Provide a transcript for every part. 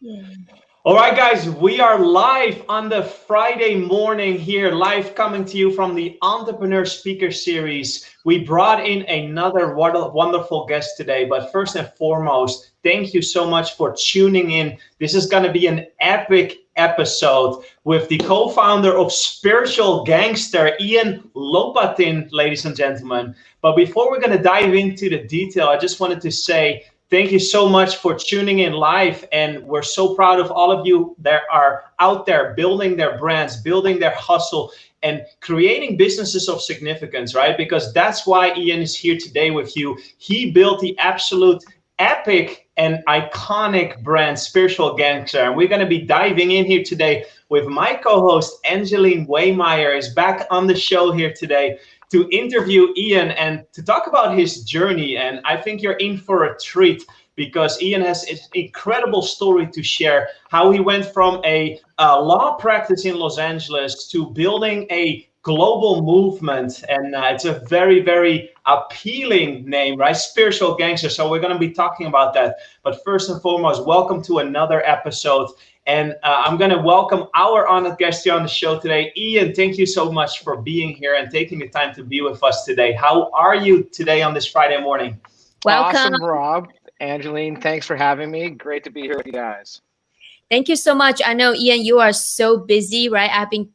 Yeah. All right, guys, we are live on the Friday morning here, live coming to you from the Entrepreneur Speaker Series. We brought in another wonderful guest today, but first and foremost, thank you so much for tuning in. This is going to be an epic episode with the co-founder of Spiritual Gangster, Ian Lopatin, ladies and gentlemen. But before we're going to dive into the detail, I just wanted to say thank you so much for tuning in live. And we're so proud of all of you that are out there building their brands, building their hustle, and creating businesses of significance, right? Because that's why Ian is here today with you. He built the absolute epic and iconic brand, Spiritual Gangster. And we're going to be diving in here today with my co-host, Angeline Waymeyer, is back on the show here today to interview Ian and to talk about his journey. And I think you're in for a treat because Ian has an incredible story to share, how he went from a law practice in Los Angeles to building a global movement. And it's a very, very appealing name, right? Spiritual Gangster. So we're going to be talking about that. But first and foremost, welcome to another episode. And I'm going to welcome our honored guest here on the show today. Ian, thank you so much for being here and taking the time to be with us today. How are you today on this Friday morning? Welcome. Awesome, Rob. Angeline, thanks for having me. Great to be here with you guys. Thank you so much. I know, Ian, you are so busy, right? I've been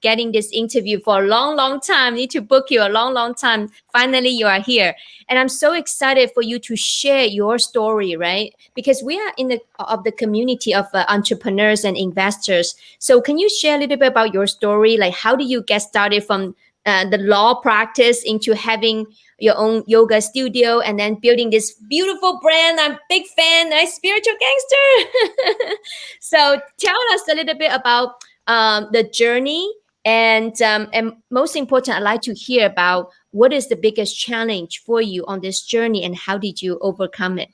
getting this interview for a long, long time. Need to book you a long, long time. Finally, you are here. And I'm so excited for you to share your story, right? Because we are in the community of entrepreneurs and investors. So can you share a little bit about your story? Like, how do you get started from the law practice into having your own yoga studio and then building this beautiful brand? I'm a big fan, right? Spiritual Gangster. So tell us a little bit about the journey, and most important, I'd like to hear about what is the biggest challenge for you on this journey and how did you overcome it?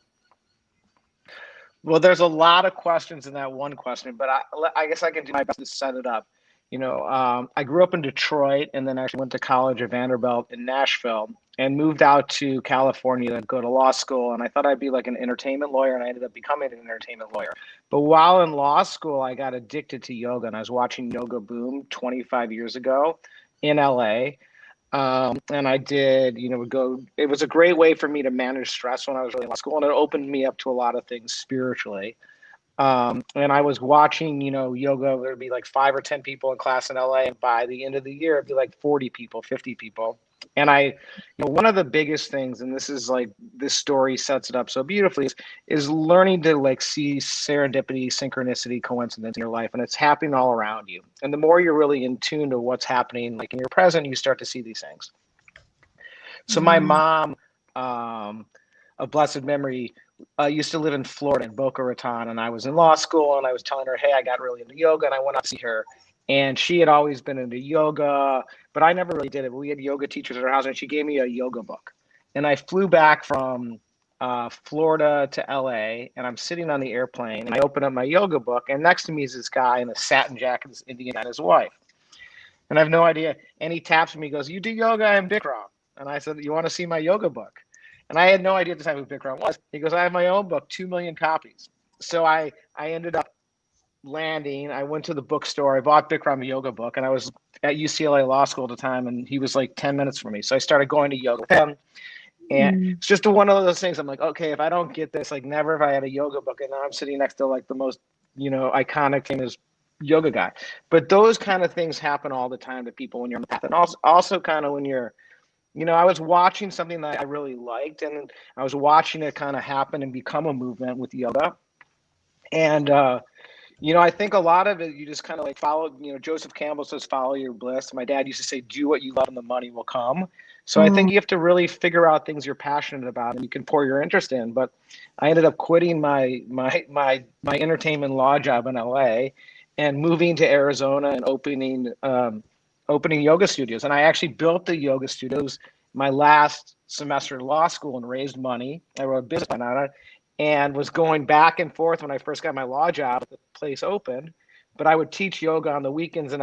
Well, there's a lot of questions in that one question, but I guess I can do my best to set it up. I grew up in Detroit and then actually went to college at Vanderbilt in Nashville and moved out to California to go to law school. And I thought I'd be like an entertainment lawyer, and I ended up becoming an entertainment lawyer. But while in law school, I got addicted to yoga, and I was watching Yoga Boom 25 years ago in LA. And I did, it was a great way for me to manage stress when I was really in law school, and it opened me up to a lot of things spiritually. And I was watching, yoga, there'd be like 5 or 10 people in class in LA. And by the end of the year, it'd be like 40 people, 50 people. And one of the biggest things, and this is like, this story sets it up so beautifully, is learning to like see serendipity, synchronicity, coincidence in your life. And it's happening all around you. And the more you're really in tune to what's happening, like in your present, you start to see these things. So my mom, of blessed memory, used to live in Florida in Boca Raton, and I was in law school, and I was telling her, hey, I got really into yoga, and I went out to see her. And she had always been into yoga, but I never really did it. We had yoga teachers at her house, and she gave me a yoga book. And I flew back from Florida to LA, and I'm sitting on the airplane, and I open up my yoga book, and next to me is this guy in a satin jacket, this Indian, and his wife. And I have no idea. And he taps me, he goes, you do yoga? I'm Bikram. And I said, you want to see my yoga book? And I had no idea at the time who Bikram was. He goes, I have my own book, 2 million copies. So I ended up landing. I went to the bookstore. I bought Bikram a yoga book, and I was at UCLA Law School at the time, and he was like 10 minutes from me. So I started going to yoga with him. And it's just one of those things. I'm like, okay, if I don't get this, like never have I had a yoga book. And now I'm sitting next to like the most, iconic, famous yoga guy. But those kind of things happen all the time to people when you're on the path. And also kind of when you're, I was watching something that I really liked, and I was watching it kind of happen and become a movement with yoga. And, I think a lot of it, you just kind of like follow, Joseph Campbell says, follow your bliss. My dad used to say, do what you love and the money will come. So I think you have to really figure out things you're passionate about and you can pour your interest in. But I ended up quitting my entertainment law job in LA and moving to Arizona and opening yoga studios. And I actually built the yoga studios my last semester in law school and raised money. I wrote a business plan on it and was going back and forth when I first got my law job. The place opened, but I would teach yoga on the weekends in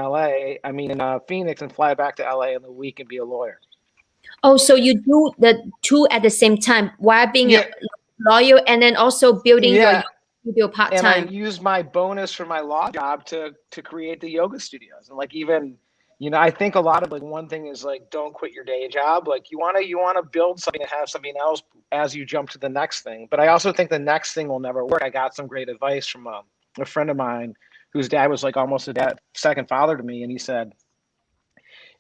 Phoenix, and fly back to LA in the week and be a lawyer. Oh, so you do the two at the same time while being a lawyer and then also building your You do part And I time. used my bonus from my law job to create the yoga studios. And like, even, you know, I think a lot of, like, one thing is like, don't quit your day job. Like, you want to build something and have something else as you jump to the next thing. But I also think the next thing will never work. I got some great advice from a friend of mine whose dad was like almost a second father to me. And he said,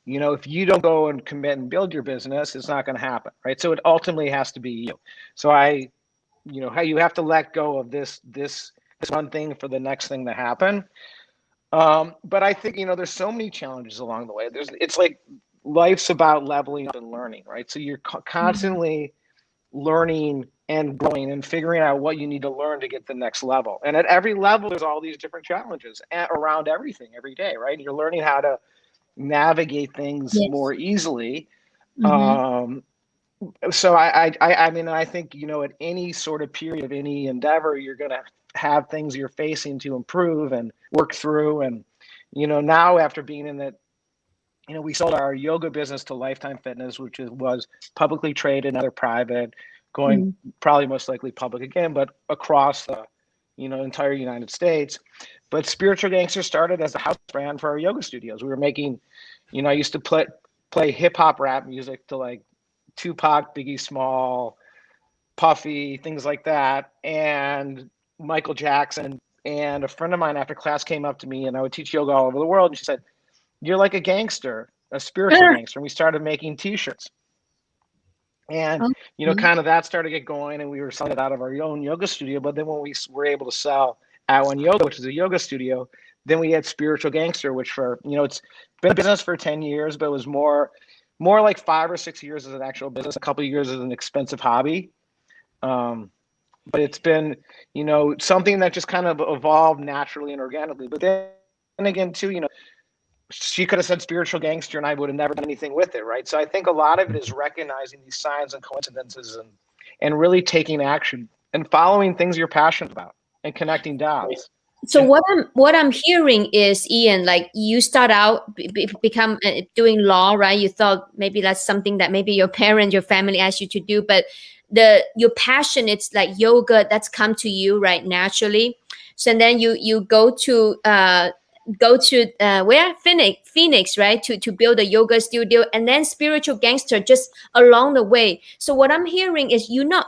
you know, if you don't go and commit and build your business, it's not going to happen. Right. So it ultimately has to be you. So you know, how you have to let go of this one thing for the next thing to happen. But I think, you know, there's so many challenges along the way. It's like life's about leveling up and learning, right? So you're constantly learning and growing and figuring out what you need to learn to get to the next level. And at every level, there's all these different challenges around everything every day, right? And you're learning how to navigate things Yes. more easily. Mm-hmm. So I mean, I think, you know, at any sort of period of any endeavor, you're going to have things you're facing to improve and work through. And, you know, now after being in that, you know, we sold our yoga business to Lifetime Fitness, which was publicly traded, another private, going probably most likely public again, but across the, you know, entire United States. But Spiritual Gangster started as a house brand for our yoga studios. We were making, you know, I used to play hip hop rap music to like Tupac, Biggie Small, Puffy, things like that, and Michael Jackson. And a friend of mine after class came up to me, and I would teach yoga all over the world. And she said, "You're like a gangster, a spiritual gangster." And we started making T-shirts. And, you know, Okay. kind of that started to get going, and we were selling it out of our own yoga studio. But then when we were able to sell at One Yoga, which is a yoga studio, then we had Spiritual Gangster, which for, you know, it's been a business for 10 years, but it was more like 5 or 6 years as an actual business, a couple of years as an expensive hobby. But it's been, you know, something that just kind of evolved naturally and organically. But then again, too, you know, she could have said Spiritual Gangster and I would have never done anything with it, right? So I think a lot of it is recognizing these signs and coincidences and really taking action and following things you're passionate about and connecting dots. So what I'm hearing is, Ian, like you start out become doing law, right? You thought maybe that's something that maybe your parents, your family asked you to do, but your passion, it's like yoga, that's come to you, right, naturally. So then you go to where Phoenix, right, to build a yoga studio, and then Spiritual Gangster just along the way. So what I'm hearing is you not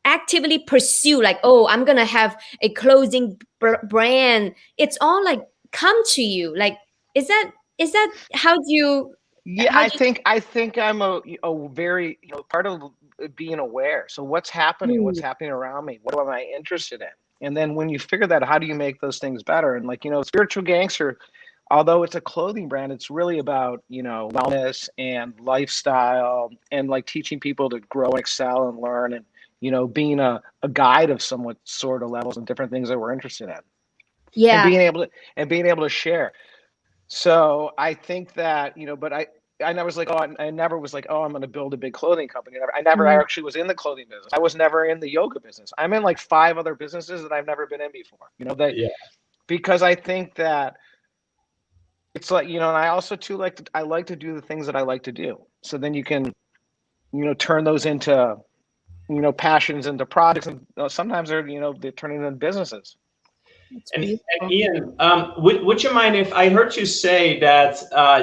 actively pursue like, oh, I'm gonna have a clothing brand. It's all like come to you. Like, is that how do you Yeah, how do I think I'm a very, you know, part of being aware. So what's you happening around me? What am I interested in? And then when you figure that, how do you make those things better? And like, you know, Spiritual Gangster, although it's a clothing brand, it's really about, you know, wellness and lifestyle and like teaching people to grow, excel, and learn, and, you know, being a guide of somewhat sort of levels and different things that we're interested in, and yeah. being able to share. So I think that, you know, but I never was like, oh, I never was like, oh, I'm going to build a big clothing company. I never Mm. actually was in the clothing business. I was never in the yoga business. I'm in like 5 other businesses that I've never been in before, you know, Yeah. because I think that it's like, you know, and I also too I like to do the things that I like to do. So then you can, you know, turn those into, you know, passions into projects. And sometimes they're, you know, they turn into businesses. It's And beautiful. Ian, would you mind if I heard you say that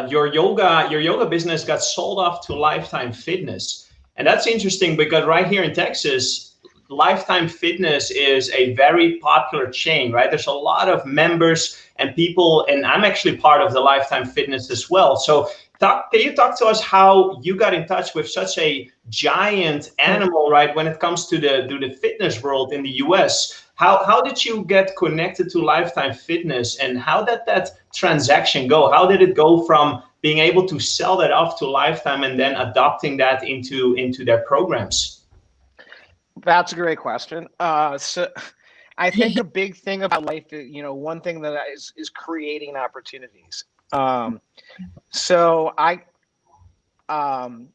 your yoga business got sold off to Lifetime Fitness? And that's interesting because right here in Texas, Lifetime Fitness is a very popular chain, right? There's a lot of members and people, and I'm actually part of the Lifetime Fitness as well. So can you talk to us how you got in touch with such a giant animal, right, when it comes to the fitness world in the US? How did you get connected to Lifetime Fitness, and how did that transaction go? How did it go from being able to sell that off to Lifetime and then adopting that into their programs? That's a great question. So I think a big thing about life, you know, one thing that is creating opportunities. So um,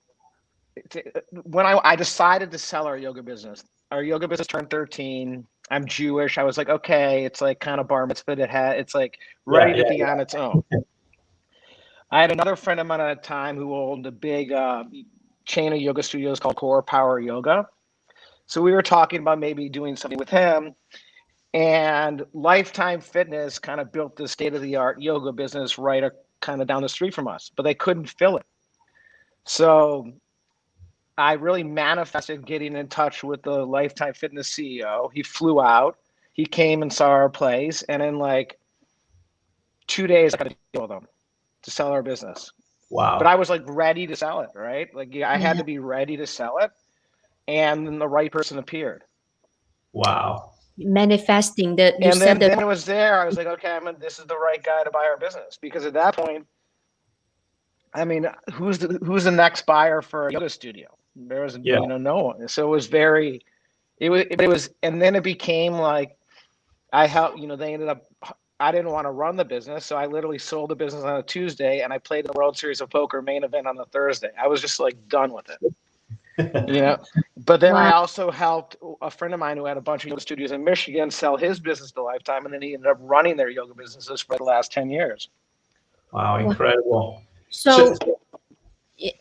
when I decided to sell our yoga business turned 13. I'm Jewish. I was like, okay, it's like kind of bar mitzvah. It's like Yeah, ready to be on its own. I had another friend of mine at the time who owned a big chain of yoga studios called Core Power Yoga. So we were talking about maybe doing something with him. And Lifetime Fitness kind of built this state-of-the-art yoga business right kind of down the street from us, but they couldn't fill it. So I really manifested getting in touch with the Lifetime Fitness CEO. He flew out, he came and saw our place, and in like 2 days, I got a deal with him to sell our business. Wow. But I was like ready to sell it, right? Like I had to be ready to sell it, and then the right person appeared. Wow. Manifesting that you And said then that. it was there. I was like, okay, this is the right guy to buy our business, because at that point, I mean, who's the next buyer for a yoga studio? There was no one. So it was, and then it became like I helped. They ended up. I didn't want to run the business, so I literally sold the business on a Tuesday, and I played the World Series of Poker main event on the Thursday. I was just like done with it. But then I also helped a friend of mine who had a bunch of yoga studios in Michigan sell his business to Lifetime, and then he ended up running their yoga businesses for the last 10 years. Wow, incredible. So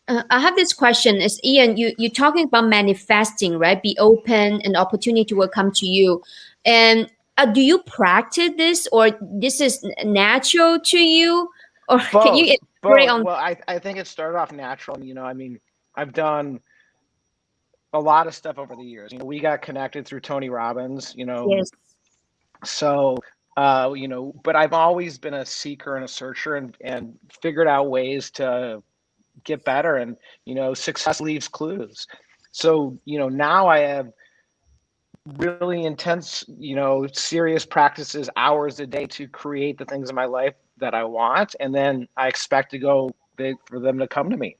I have this question. Is Ian, you're talking about manifesting, right? Be open, and opportunity will come to you. And do you practice this, or this is natural to you? Or can you elaborate on? Well, I think it started off natural. I mean, I've done a lot of stuff over the years. We got connected through Tony Robbins, Yes. So, but I've always been a seeker and a searcher, and figured out ways to get better. And, success leaves clues. So, now I have really intense, serious practices, hours a day to create the things in my life that I want. And then I expect to go big for them to come to me.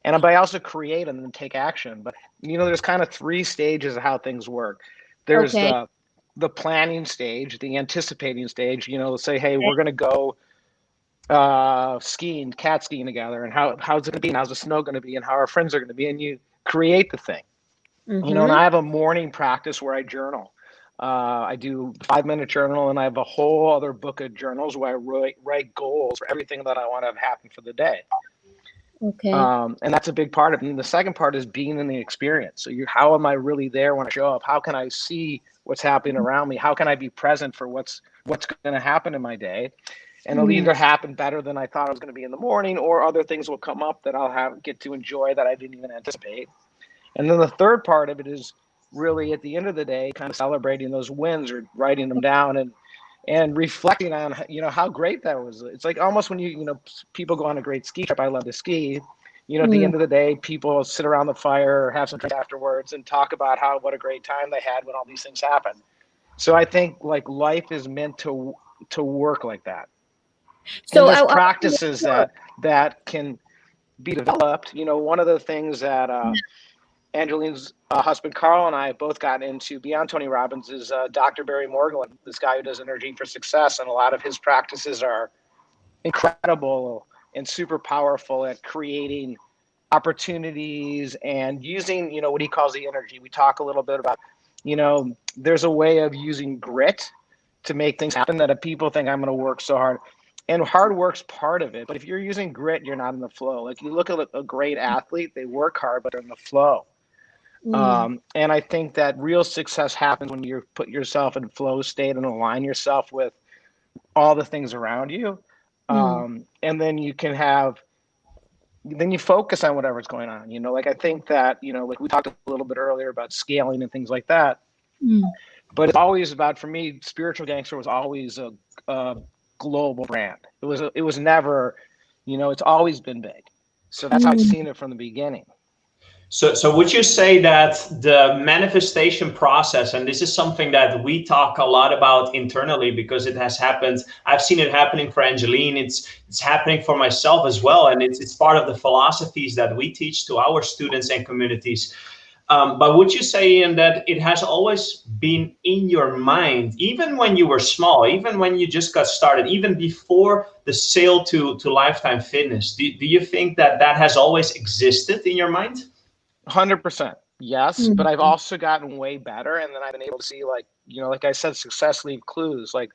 But I also create and then take action. But, there's kind of 3 stages of how things work. There's the planning stage, the anticipating stage, let's say, hey, we're going to go cat skiing together, and how's it going to be, and how's the snow going to be, and how our friends are going to be, and you create the thing. And I have a morning practice where I journal. I do 5-minute journal, and I have a whole other book of journals where I write goals for everything that I want to have happen for the day. Okay. And that's a big part of it. And the second part is being in the experience. So how am I really there when I show up? How can I see what's happening around me? How can I be present for what's going to happen in my day? And it'll either happen better than I thought it was going to be in the morning, or other things will come up that I'll get to enjoy that I didn't even anticipate. And then the third part of it is really, at the end of the day, kind of celebrating those wins, or writing them down, and reflecting on, how great that was. It's like almost when people go on a great ski trip. I love to ski. At the end of the day, people sit around the fire or have some drink afterwards and talk about what a great time they had when all these things happened. So I think like life is meant to work like that. So there's practices that can be developed. One of the things that Angeline's husband Carl and I have both gotten into beyond Tony Robbins is Dr. Barry Morgan, this guy who does Energy for Success, and a lot of his practices are incredible and super powerful at creating opportunities and using, what he calls the energy. We talk a little bit about, there's a way of using grit to make things happen that people think I'm going to work so hard. And hard work's part of it. But if you're using grit, you're not in the flow. Like you look at a great athlete, they work hard, but they're in the flow. And I think that real success happens when you put yourself in flow state and align yourself with all the things around you. And then you focus on whatever's going on. Like I think that, like we talked a little bit earlier about scaling and things like that. But it's always about, for me, Spiritual Gangster was always a global brand. It was never, it's always been big. So that's how I've seen it from the beginning. So would you say that the manifestation process, and this is something that we talk a lot about internally because it has happened, I've seen it happening for Angeline, it's happening for myself as well, and it's part of the philosophies that we teach to our students and communities. But would you say, Ian, that it has always been in your mind, even when you were small, even when you just got started, even before the sale to Lifetime Fitness? Do you think that has always existed in your mind? 100%. Yes. But I've also gotten way better. And then I've been able to see, like, like I said, success leave clues. Like,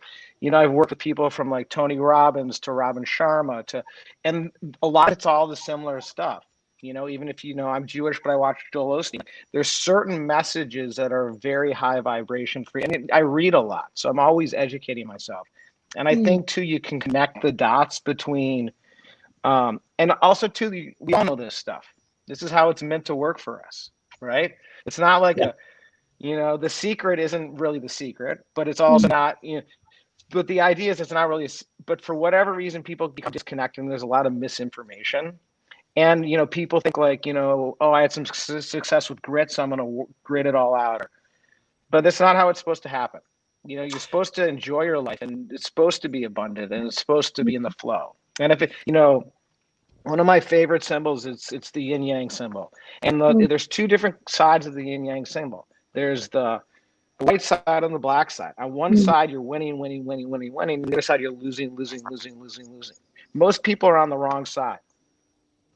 I've worked with people from like Tony Robbins to Robin Sharma and a lot, it's all the similar stuff. even if, I'm Jewish, but I watch Joel Osteen. There's certain messages that are very high vibration free. And I read a lot, so I'm always educating myself. And I think too, you can connect the dots between, and also too, we all know this stuff. This is how it's meant to work for us, right? It's not like the secret isn't really the secret, but it's also not, but the idea is it's not really, but for whatever reason, people become disconnected and there's a lot of misinformation. And, people think like, oh, I had some success with grit, so I'm going to grit it all out. But that's not how it's supposed to happen. You're supposed to enjoy your life, and it's supposed to be abundant, and it's supposed to be in the flow. And if it, one of my favorite symbols, it's the yin yang symbol. And there's two different sides of the yin yang symbol. There's the white side and the black side. On one side, you're winning. On the other side, you're losing. Most people are on the wrong side.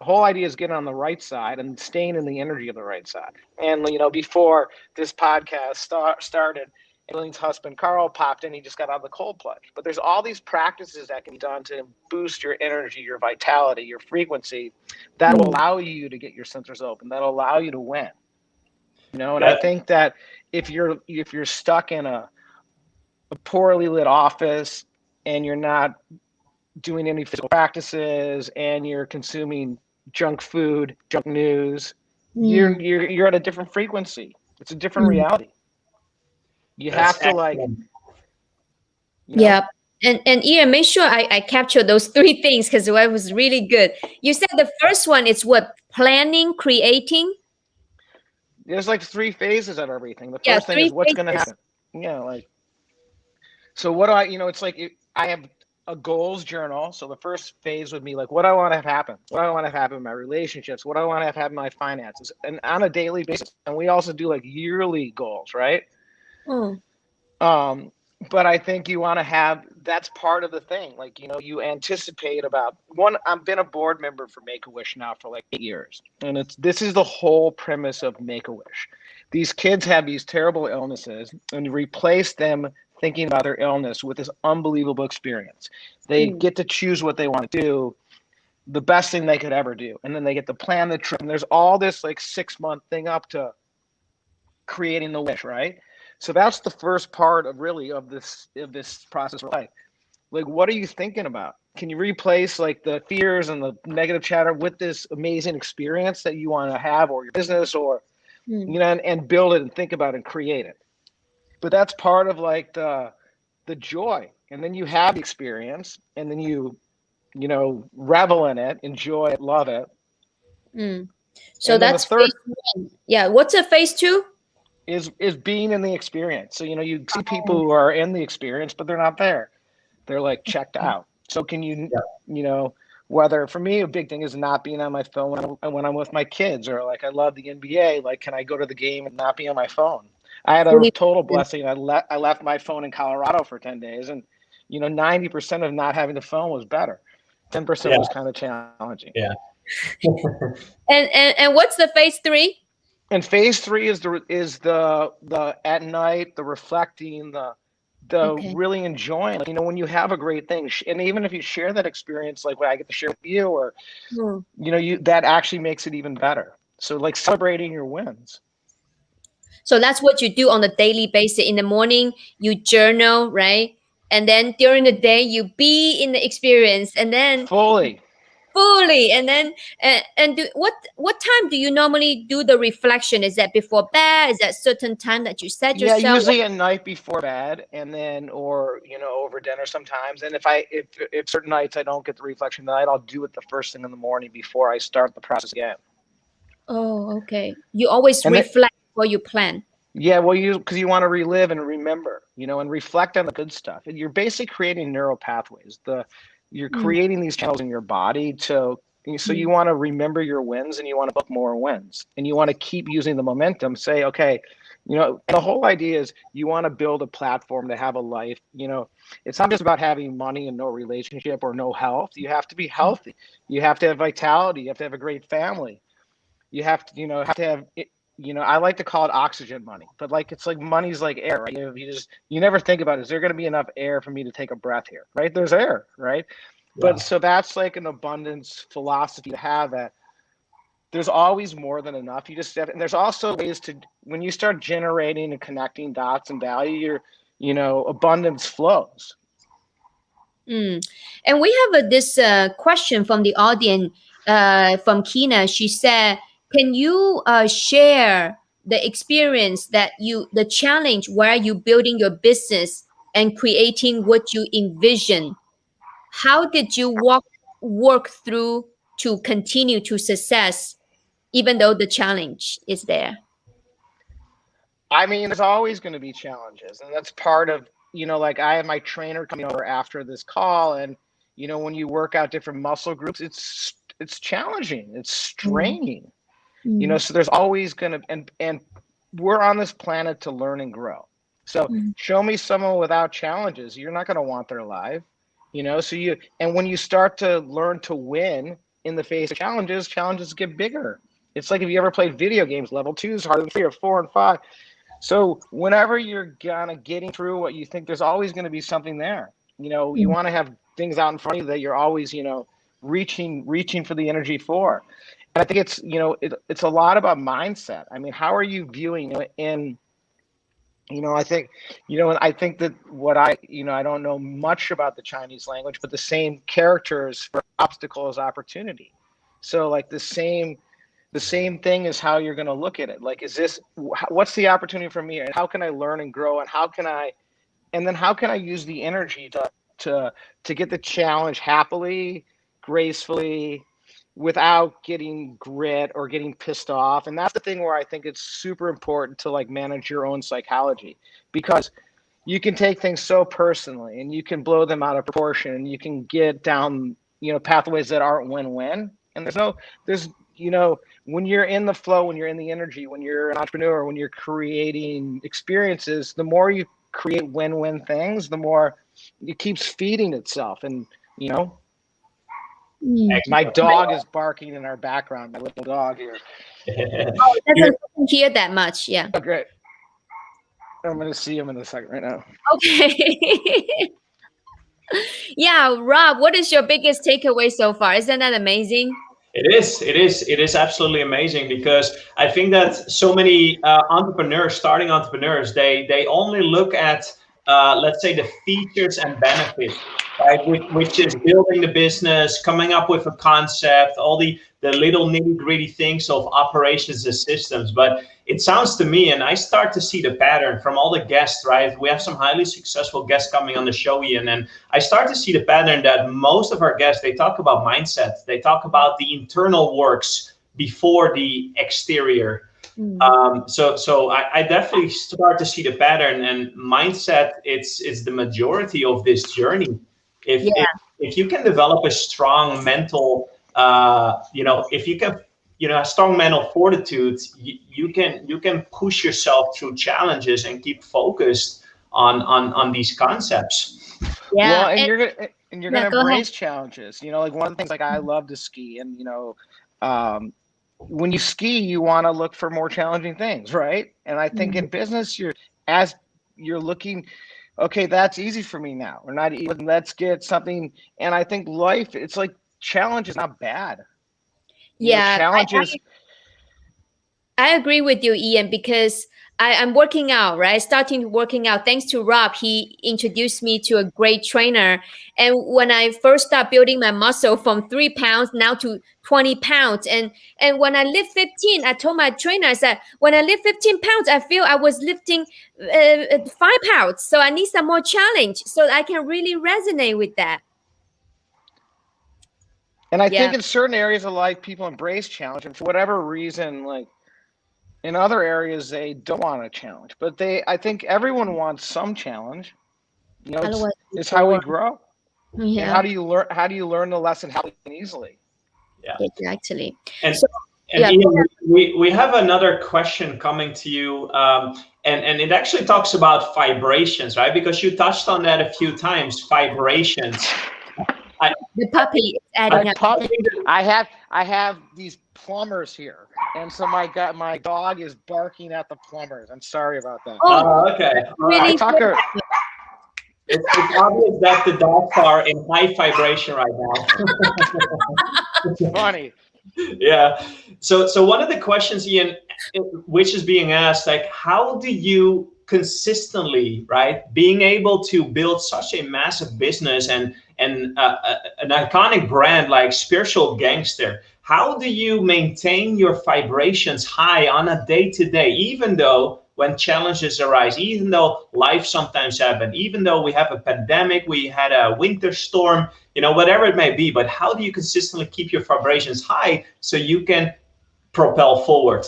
The whole idea is getting on the right side and staying in the energy of the right side. And, before this podcast started, Eileen's husband, Carl, popped in. He just got out of the cold plunge. But there's all these practices that can be done to boost your energy, your vitality, your frequency, that will allow you to get your centers open, that'll allow you to win. And I think that if you're stuck in a poorly lit office and you're not doing any physical practices and you're consuming junk food, junk news, you're at a different frequency. It's a different reality. You have to Yeah. And Ian, make sure I capture those three things because it was really good. You said the first one is what? Planning, creating? There's like three phases of everything. The first thing is what's going to happen. So what do it's like I have a goals journal. So the first phase would be like, what do I want to have happen? What do I want to have happen in my relationships? What do I want to have happen in my finances? And on a daily basis. And we also do like yearly goals, right? But I think you want to have, that's part of the thing. Like, you anticipate about I've been a board member for Make-A-Wish now for like 8 years. And this is the whole premise of Make-A-Wish. These kids have these terrible illnesses and you replace them thinking about their illness with this unbelievable experience. They get to choose what they want to do, the best thing they could ever do. And then they get to plan the trip. And there's all this like 6-month thing up to creating the wish, right? So that's the first part of this process of life. Like, what are you thinking about? Can you replace like the fears and the negative chatter with this amazing experience that you want to have, or your business, or and build it and think about it and create it? But that's part of like the joy. And then you have the experience, and then you revel in it, enjoy it, love it. So that's phase one. Yeah. What's a phase two? Is being in the experience. So, you see people who are in the experience, but they're not there. They're like checked out. So can you, whether for me, a big thing is not being on my phone when I'm with my kids, or like, I love the NBA. Like, can I go to the game and not be on my phone? I had a total blessing. I left my phone in Colorado for 10 days, and 90% of not having the phone was better. 10% was kind of challenging. Yeah. and what's the phase three? And phase three is the at night, the reflecting, the really enjoying. When you have a great thing, and even if you share that experience, like what I get to share with you, or that actually makes it even better. So like celebrating your wins. So that's what you do on a daily basis. In the morning, you journal, right? And then during the day, you be in the experience, and then fully, and then what time do you normally do the reflection? Is that before bed? Is that certain time that you set yourself? Yeah, usually at night before bed, and then or over dinner sometimes. And if certain nights I don't get the reflection tonight, I'll do it the first thing in the morning before I start the process again. Oh, okay. You always reflect before you plan. Yeah, well, because you want to relive and remember, and reflect on the good stuff. And you're basically creating neural pathways. You're creating these channels in your body so you want to remember your wins, and you want to book more wins, and you want to keep using the momentum. Say, okay, the whole idea is you want to build a platform to have a life. It's not just about having money and no relationship or no health. You have to be healthy. You have to have vitality. You have to have a great family. You have to, have to have. I like to call it oxygen money, but like it's like money's like air, right? You never think about, is there going to be enough air for me to take a breath here, right? There's air, right? Yeah. But so that's like an abundance philosophy to have, that there's always more than enough. You just have, and there's also ways to, when you start generating and connecting dots and value, abundance flows. And we have this question from the audience, from Kina. She said, can you share the experience that the challenge where you building your business and creating what you envision? How did you work through to continue to success, even though the challenge is there? I mean, there's always going to be challenges, and that's part of, like I have my trainer coming over after this call, and when you work out different muscle groups, it's challenging, it's straining, so there's always going to, and we're on this planet to learn and grow. So show me someone without challenges, you're not going to want their life, so and when you start to learn to win in the face of challenges get bigger. It's like if you ever played video games, level 2 is harder than 3 or 4 and 5. So whenever you're getting through what you think, there's always going to be something there. You want to have things out in front of you that you're always, reaching for the energy for. And I think it's, it's a lot about mindset. I mean, how are you viewing it? And, I think, and I think that I don't know much about the Chinese language, but the same characters for obstacle is opportunity. So like the same thing is how you're going to look at it. Like, what's the opportunity for me, and how can I learn and grow, and how can I use the energy to get the challenge happily, gracefully, without getting grit or getting pissed off. And that's the thing where I think it's super important to like manage your own psychology, because you can take things so personally and you can blow them out of proportion, and you can get down, pathways that aren't win-win. And there's when you're in the flow, when you're in the energy, when you're an entrepreneur, when you're creating experiences, the more you create win-win things, it keeps feeding itself. And, my dog is barking in our background, my little dog here. Oh, it doesn't hear that much. Yeah. Oh, great. I'm going to see him in a second right now. Okay. Yeah, Rob, what is your biggest takeaway so far? Isn't that amazing? It is absolutely amazing, because I think that so many starting entrepreneurs, they only look at, let's say, the features and benefits, right? Which is building the business, coming up with a concept, all the little nitty-gritty things of operations and systems. But it sounds to me, and I start to see the pattern from all the guests, right? We have some highly successful guests coming on the show, Ian, and I start to see the pattern that most of our guests, they talk about mindset. They talk about the internal works before the exterior. So I definitely start to see the pattern, and mindset, it's the majority of this journey. If you can develop a strong mental, if you can, a strong mental fortitude, you can push yourself through challenges and keep focused on these concepts. Yeah. Well, and you're gonna embrace challenges. Like one of the things, like I love to ski, and when you ski, you want to look for more challenging things, right? And I think in business, you're looking, okay, that's easy for me now. We're not even, let's get something. And I think life, it's like challenge is not bad. Challenges. I agree with you, Ian, because I'm working out, right? Starting working out. Thanks to Rob, he introduced me to a great trainer. And when I first started building my muscle from 3 pounds now to 20 pounds. And when I lift 15, I told my trainer, I said, when I lift 15 pounds, I feel I was lifting 5 pounds. So I need some more challenge so I can really resonate with that. And I think in certain areas of life, people embrace challenge. And for whatever reason, like, in other areas, they don't want a challenge, but I think everyone wants some challenge. It's how we grow. Yeah. And how do you learn the lesson happily and easily? Yeah, exactly. And Ian, we have another question coming to you, and it actually talks about vibrations, right? Because you touched on that a few times, vibrations. The puppy is adding up. I have these plumbers here, and so my dog is barking at the plumbers. I'm sorry about that. Oh, okay. Really? It's obvious that the dogs are in high vibration right now. It's funny. Yeah. So one of the questions, Ian, which is being asked, like, how do you consistently, right, being able to build such a massive business and an iconic brand like Spiritual Gangster? How do you maintain your vibrations high on a day to day, even though when challenges arise, even though life sometimes happen, even though we have a pandemic, we had a winter storm, whatever it may be, but how do you consistently keep your vibrations high so you can propel forward?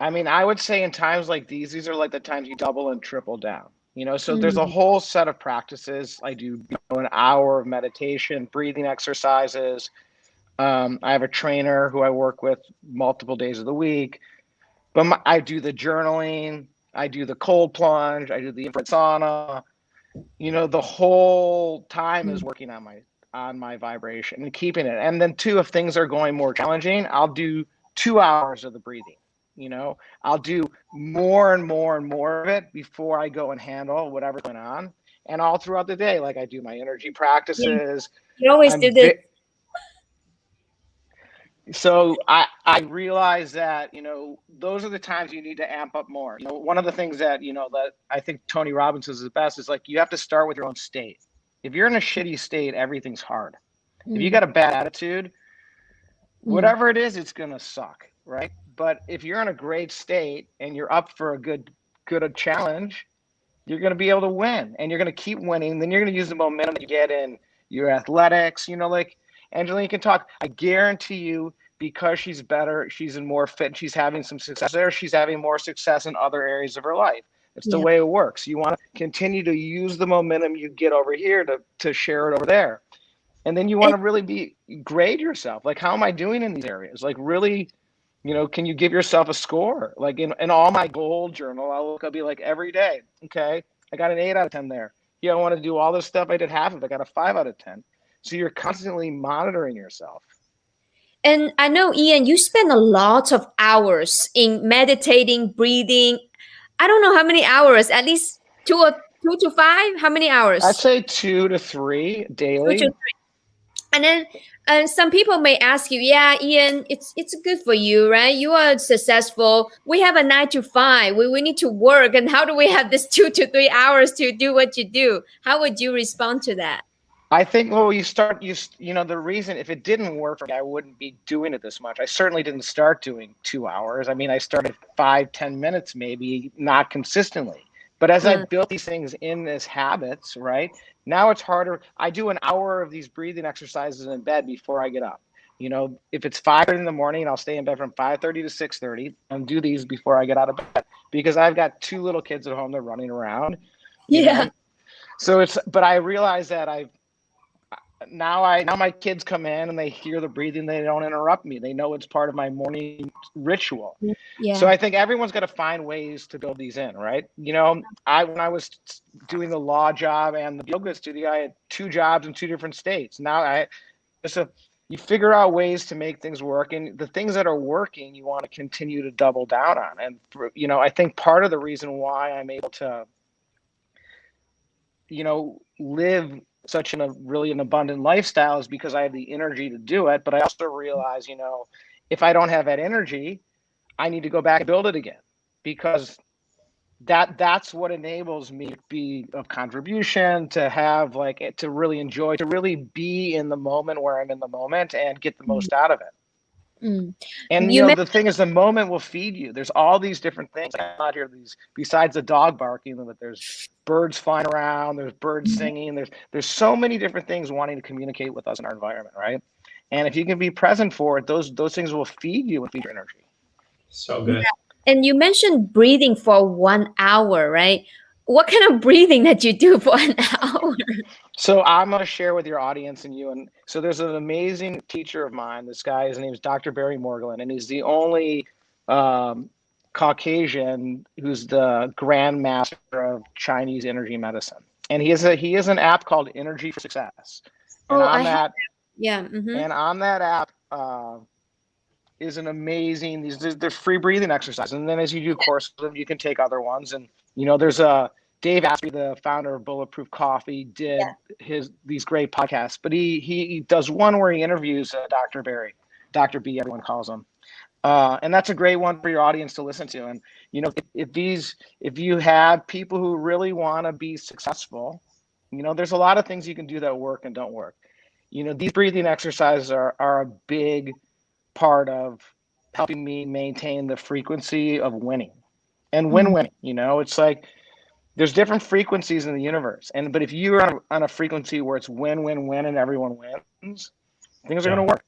I mean, I would say in times like these are like the times you double and triple down. So there's a Mm, whole set of practices. I do an hour of meditation, breathing exercises. I have a trainer who I work with multiple days of the week. But I do the journaling, I do the cold plunge, I do the infrared sauna. The whole time is mm, working on my vibration and keeping it. And then two, if things are going more challenging, I'll do 2 hours of the breathing. I'll do more and more and more of it before I go and handle whatever's going on. And all throughout the day, like I do my energy yeah, practices. you always I'm do this. vi- so I realize that those are the times you need to amp up more. One of the things that that I think Tony Robbins is the best is, like, you have to start with your own state. If you're in a shitty state, everything's hard. If you Mm, got a bad attitude, mm, whatever it is, it's gonna suck, right? But if you're in a great state and you're up for a good a challenge, you're gonna be able to win, and you're gonna keep winning. Then you're gonna use the momentum that you get in your athletics. Like Angelina can talk. I guarantee you, because she's better, she's in more fit, she's having some success there. She's having more success in other areas of her life. It's the yeah. way it works. You want to continue to use the momentum you get over here to share it over there. And then you want And to really grade yourself. Like, how am I doing in these areas? Like, really, can you give yourself a score? Like in all my goal journal, I'll be like, every day, okay, I got an 8 out of 10 there. Yeah, I want to do all this stuff. I did half of it. I got a 5 out of 10. So you're constantly monitoring yourself. and I know, Ian, you spend a lot of hours in meditating, breathing. I don't know how many hours, at least 2 to 5. How many I'd hours? say 2 to 3 Two to daily. And then some people may ask you, yeah, Ian, it's good for you, right? You are successful. We have a 9 to 5. We need to work. And how do we have this 2 to 3 hours to do what you do? How would you respond to that? I think, well, the reason, if it didn't work for me, I wouldn't be doing it this much. I certainly didn't start doing 2 hours. I mean, I started 5, 10 minutes, maybe, not consistently. But as I Uh, built these things in as habits, right, now it's harder. I do an hour of these breathing exercises in bed before I get up. If it's 5:30 in the morning, I'll stay in bed from 5:30 to 6:30 and do these before I get out of bed, because I've got two little kids at home. They're running around, you yeah. know. But I realize that now my kids come in and they hear the breathing, they don't interrupt me. They know it's part of my morning ritual. So Yeah. I think everyone's got to find ways to build these in, right? When I was doing the law job and the yoga studio, I had 2 jobs in 2 different states. So you figure out ways to make things work, and the things that are working, you want to continue to double down on. And I think part of the reason why I'm able to live such really an abundant lifestyle is because I have the energy to do it. But I also realize, if I don't have that energy, I need to go back and build it again, because that's what enables me to be of contribution, to have, like, to really enjoy, to really be in the moment where I'm in the moment and get the Mm, most out of it. mm. And You the thing is, the moment will feed you. There's all these different things out here. These, besides the dog barking, that there's birds flying around, there's birds mentioned. singing, there's so many different things wanting to communicate with us in our environment, right? And if you can be present for it, those things will feed you and feed your energy. So good. And you mentioned breathing for 1 hour, right? What kind of breathing that you do for an hour? So I'm going to share with your audience and you. And so there's an amazing teacher of mine. This guy, his name is Dr. Barry Morgulin, and he's the only um, Caucasian who's the Grand Master of Chinese energy medicine. And he has an app called Energy for Success. And Oh, I on have. that Yeah. Mm-hmm. app is an amazing, they're free breathing exercises. And then as you do courses, you can take other ones. And there's Dave Asprey, the founder of Bulletproof Coffee, did these great podcasts. But he does one where he interviews Dr. Barry. Dr. B, everyone calls him. And that's a great one for your audience to listen to. And, you know, if you have people who really want to be successful, you know, there's a lot of things you can do that work and don't work. You know, these breathing exercises are a big part of helping me maintain the frequency of winning and win-winning. You know, it's like there's different frequencies in the universe. But if you're on a frequency where it's win-win-win and everyone wins, things are going to work.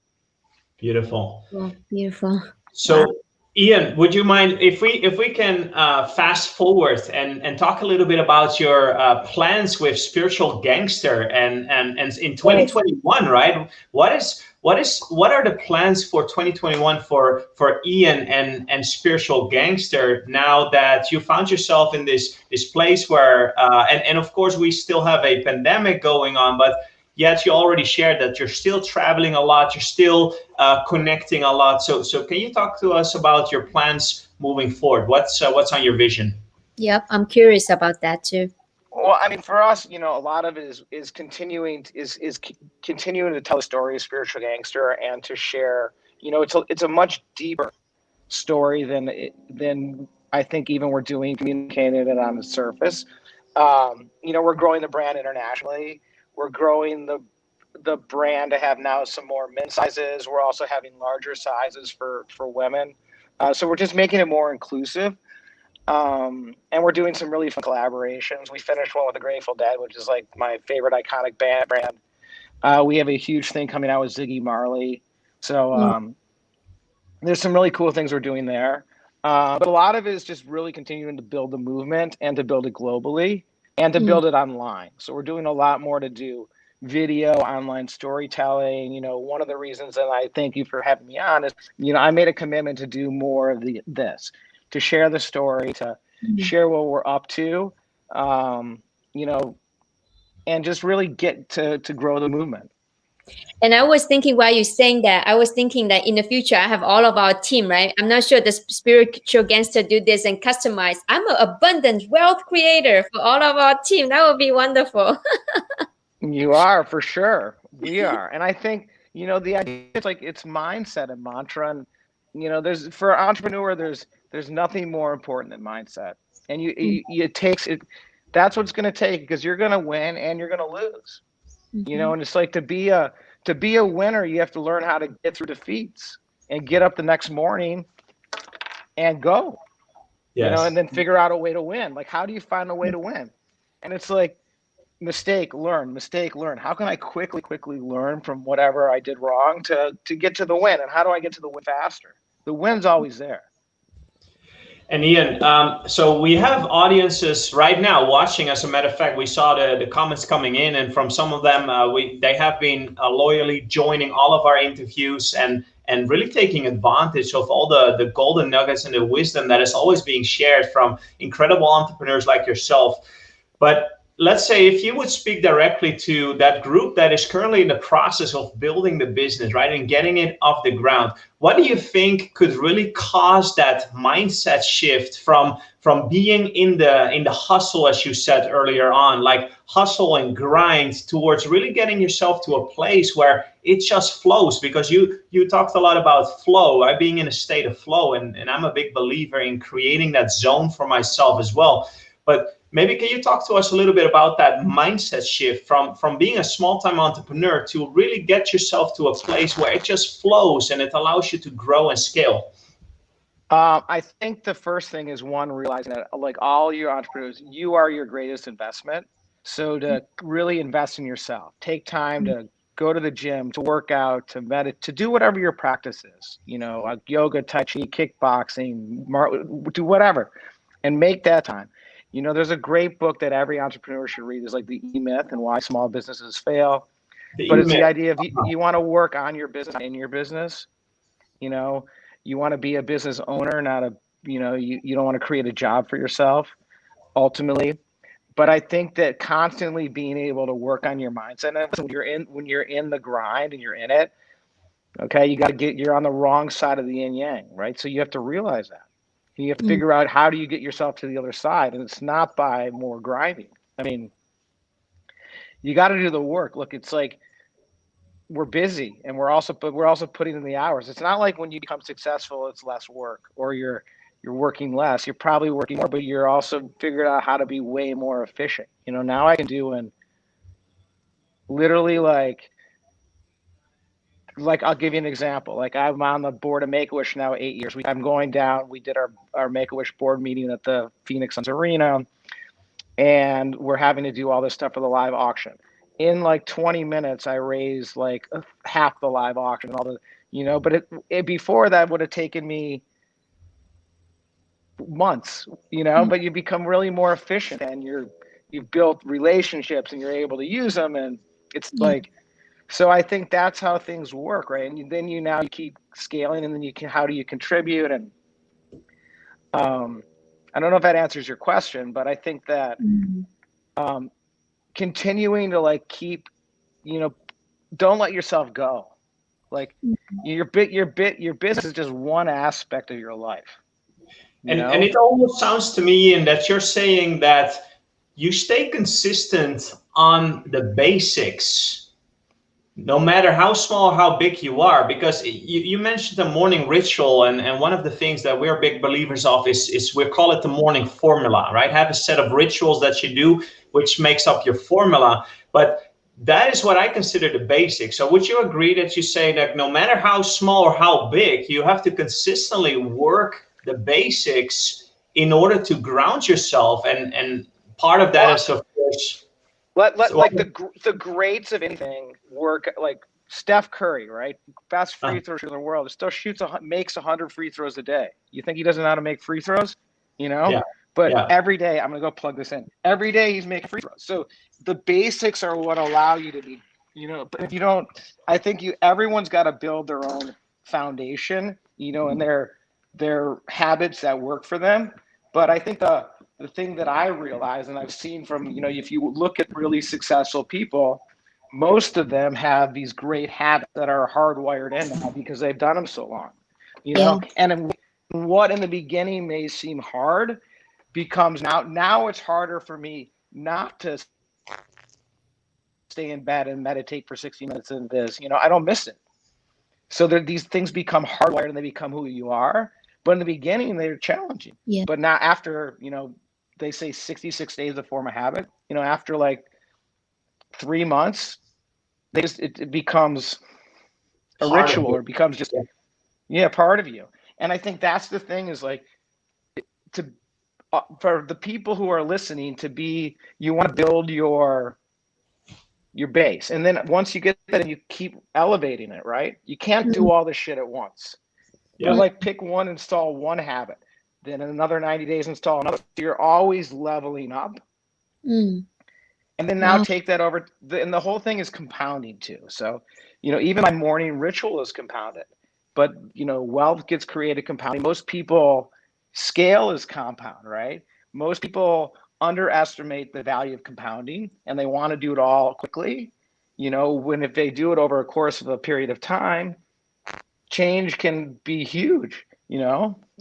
Beautiful. Oh, beautiful. So, Wow. Ian, would you mind if we can fast forward and talk a little bit about your plans with Spiritual Gangster and in 2021, right? What are the plans for 2021 for Ian and Spiritual Gangster now that you found yourself in this place where and of course we still have a pandemic going on, but yet you already shared that you're still traveling a lot, you're still connecting a lot. So can you talk to us about your plans moving forward? What's on your vision? Yep, I'm curious about that too. Well, I mean, for us, you know, a lot of it is continuing to tell the story of Spiritual Gangster and to share. You know, it's a much deeper story than I think even we're doing communicating it on the surface. You know, we're growing the brand internationally. We're growing the brand to have now some more men's sizes. We're also having larger sizes for women. So we're just making it more inclusive. And we're doing some really fun collaborations. We finished one with the Grateful Dead, which is like my favorite iconic brand. We have a huge thing coming out with Ziggy Marley. So there's some really cool things we're doing there. But a lot of it is just really continuing to build the movement and to build it globally and to build it online. So we're doing a lot more to do video, online storytelling. You know, one of the reasons that I thank you for having me on is, you know, I made a commitment to do more of this, to share the story, to share what we're up to, you know, and just really get to grow the movement. And I was thinking while you're saying that, I was thinking that in the future, I have all of our team, right? I'm not sure the Spiritual Gangster do this and customize. I'm an abundant wealth creator for all of our team. That would be wonderful. You are, for sure. We are. And I think, you know, the idea is like it's mindset and mantra. And, you know, for an entrepreneur, there's nothing more important than mindset. And it takes it. That's what's going to take, because you're going to win and you're going to lose. You know, and it's like to be a winner, you have to learn how to get through defeats and get up the next morning and go. Yes. You know, and then figure out a way to win. Like, how do you find a way to win? And it's like mistake, learn. How can I quickly learn from whatever I did wrong to get to the win? And how do I get to the win faster? The win's always there. And Ian, so we have audiences right now watching. As a matter of fact, we saw the comments coming in, and from some of them, they have been loyally joining all of our interviews and really taking advantage of all the golden nuggets and the wisdom that is always being shared from incredible entrepreneurs like yourself. But let's say if you would speak directly to that group that is currently in the process of building the business, right, and getting it off the ground, what do you think could really cause that mindset shift from being in the hustle, as you said earlier on, like hustle and grind, towards really getting yourself to a place where it just flows? Because you talked a lot about flow, right? Being in a state of flow, and I'm a big believer in creating that zone for myself as well. But maybe can you talk to us a little bit about that mindset shift from being a small-time entrepreneur to really get yourself to a place where it just flows and it allows you to grow and scale? I think the first thing is, one, realizing that, like all your entrepreneurs, you are your greatest investment. So to really invest in yourself, take time to go to the gym, to work out, to meditate, to do whatever your practice is, you know, like yoga, tai chi, kickboxing, do whatever, and make that time. You know, there's a great book that every entrepreneur should read. Is like The E-Myth and Why Small Businesses Fail. But it's the idea of you want to work on your business, in your business. You know, you want to be a business owner, not a, you know, you don't want to create a job for yourself ultimately. But I think that constantly being able to work on your mindset, and when you're in the grind and you're in it, okay, you're on the wrong side of the yin yang, right? So you have to realize that. You have to figure out, how do you get yourself to the other side? And it's not by more grinding. I mean, you got to do the work. Look, it's like we're busy, and we're also putting in the hours. It's not like when you become successful, it's less work, or you're working less. You're probably working more, but you're also figured out how to be way more efficient. Now I can do in literally like I'll give you an example. Like I'm on the board of Make-A-Wish now 8 years. I'm going down. We did our Make-A-Wish board meeting at the Phoenix Suns Arena, and we're having to do all this stuff for the live auction. In like 20 minutes, I raised like half the live auction and all the, but it before that would have taken me months, but you become really more efficient, and you've built relationships, and you're able to use them, and it's like, so I think that's how things work, right? And then you keep scaling, and then how do you contribute? And I don't know if that answers your question, but I think that continuing to like keep, don't let yourself go. Like your business is just one aspect of your life. And it almost sounds to me, Ian, that you're saying that you stay consistent on the basics, no matter how small or how big you are, because you mentioned the morning ritual, and one of the things that we're big believers of is we call it the morning formula, right? Have a set of rituals that you do, which makes up your formula. But that is what I consider the basics. So would you agree that you say that no matter how small or how big, you have to consistently work the basics in order to ground yourself, and part of that is, of course, like the greats of anything work. Like Steph Curry, right? Best free throw shooter in the world. Still makes 100 free throws a day. You think he doesn't know how to make free throws? Yeah. But every day, I'm gonna go plug this in. Every day he's making free throws. So the basics are what allow you to be, But if you don't, I think everyone's got to build their own foundation, and their habits that work for them. But I think the thing that I realize, and I've seen from, if you look at really successful people, most of them have these great habits that are hardwired in now because they've done them so long, and what in the beginning may seem hard becomes now it's harder for me not to stay in bed and meditate for 60 minutes in this, I don't miss it. So these things become hardwired and they become who you are. But in the beginning, they're challenging. Yeah. But now after, they say 66 days to form a habit, after like 3 months, it becomes a ritual, or it becomes just, part of you. And I think that's the thing is like, for the people who are listening you want to build your base. And then once you get that, and you keep elevating it, right? You can't do all this shit at once. Yeah. You like pick one, install one habit, then in another 90 days, install another. You're always leveling up. And then now take that over. And the whole thing is compounding too. So, even my morning ritual is compounded, but, wealth gets created compounding. Most people scale is compound, right? Most people underestimate the value of compounding, and they want to do it all quickly. When if they do it over a course of a period of time, change can be huge,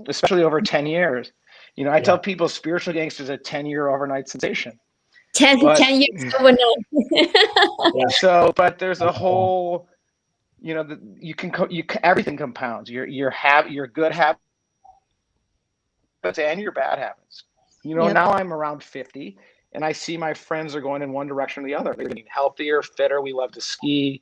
especially over 10 years. I tell people Spiritual Gangster is a 10-year overnight sensation. 10 years overnight. So, but there's a whole, everything compounds. Your good habits and your bad habits. Now I'm around 50, and I see my friends are going in one direction or the other. They're getting healthier, fitter. We love to ski.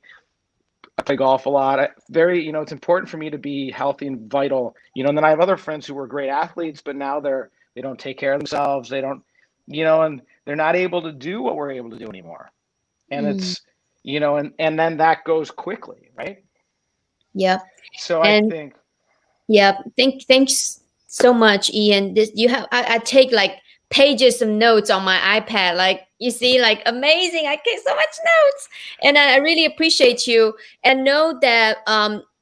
I play golf a lot. It's important for me to be healthy and vital. And then I have other friends who were great athletes, but now they don't take care of themselves. They don't, and they're not able to do what we're able to do anymore. And it's, and then that goes quickly, right? Yeah. So I think. Yeah. Thanks so much, Ian. I take like pages of notes on my iPad. Like you see, like amazing. I get so much notes, and I really appreciate you. And know that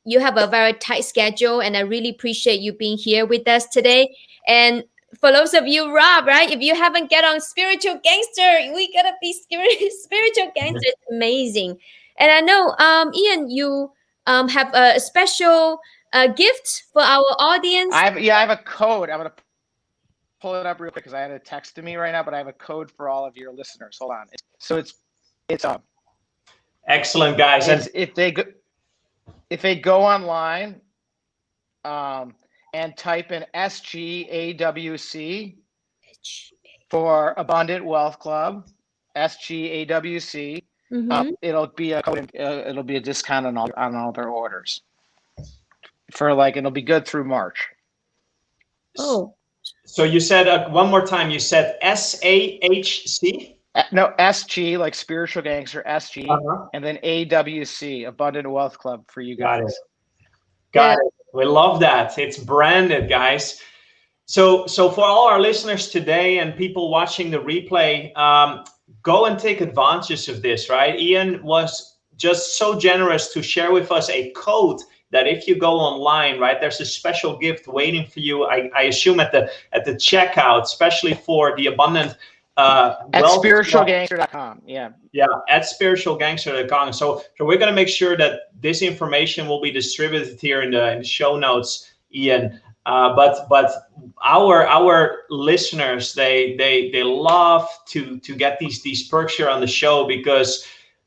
you have a very tight schedule, and I really appreciate you being here with us today. And for those of you, Rob, right? If you haven't get on Spiritual Gangster, we gotta be Spiritual Gangster. It's amazing. And I know, Ian, you have a special gift for our audience. I have a code. I'm gonna pull it up real quick because I had a text to me right now, but I have a code for all of your listeners. Hold on. So it's Excellent, guys. And if they go online and type in SGAWC for Abundant Wealth Club, SGAWC, it'll be a discount on all their orders for it'll be good through March. Oh. So you said one more time. You said SAHC. No, SG, like Spiritual Gangster, SG, and then AWC, Abundant Wealth Club for you guys. Got it. We love that. It's branded, guys. So for all our listeners today and people watching the replay, go and take advantage of this, right? Ian was just so generous to share with us a code that if you go online, right, there's a special gift waiting for you. I assume at the checkout, especially for the Abundant at spiritualgangster.com. Yeah, at spiritualgangster.com. So we're going to make sure that this information will be distributed here in the show notes, Ian. But our listeners, they love to get these perks here on the show, because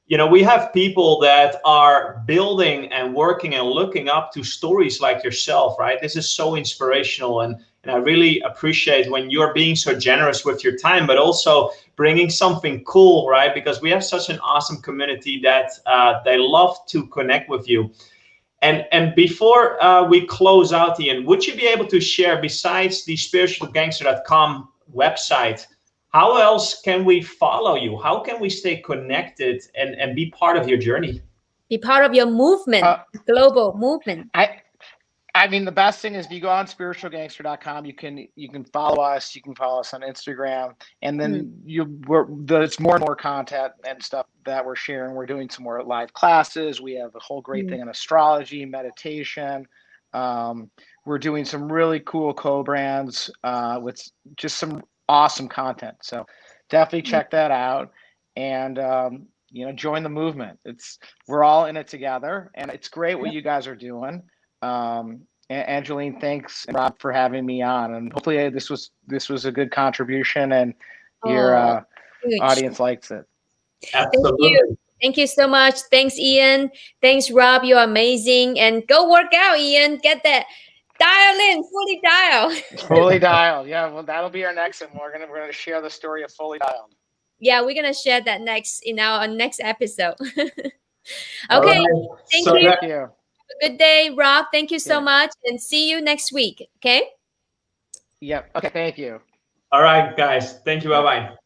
we have people that are building and working and looking up to stories like yourself, right? This is so inspirational, and I really appreciate when you're being so generous with your time, but also bringing something cool, right? Because we have such an awesome community that they love to connect with you. And before we close out, Ian, would you be able to share, besides the spiritualgangster.com website, how else can we follow you? How can we stay connected and be part of your journey? Be part of your movement, global movement. I mean, the best thing is if you go on spiritualgangster.com, you can follow us. You can follow us on Instagram, and then there's more and more content and stuff that we're sharing. We're doing some more live classes. We have a whole great thing on astrology, meditation. We're doing some really cool co-brands with just some awesome content. So definitely check that out, and join the movement. We're all in it together, and it's great what you guys are doing. Angeline, thanks, Rob, for having me on, and hopefully this was a good contribution, and your audience likes it. Absolutely. Thank you so much. Thanks, Ian. Thanks, Rob. You're amazing. And go work out, Ian. Get that dial in, fully dialed. Fully dialed. Yeah, well, that'll be our next one. We're gonna share the story of Fully Dialed. Yeah, we're gonna share that next in our next episode. Okay. Right. Thank So you. Thank you. Good day, Rob. Thank you so much, and see you next week. Okay. Yep. Okay. Thank you. All right, guys. Thank you. Bye-bye.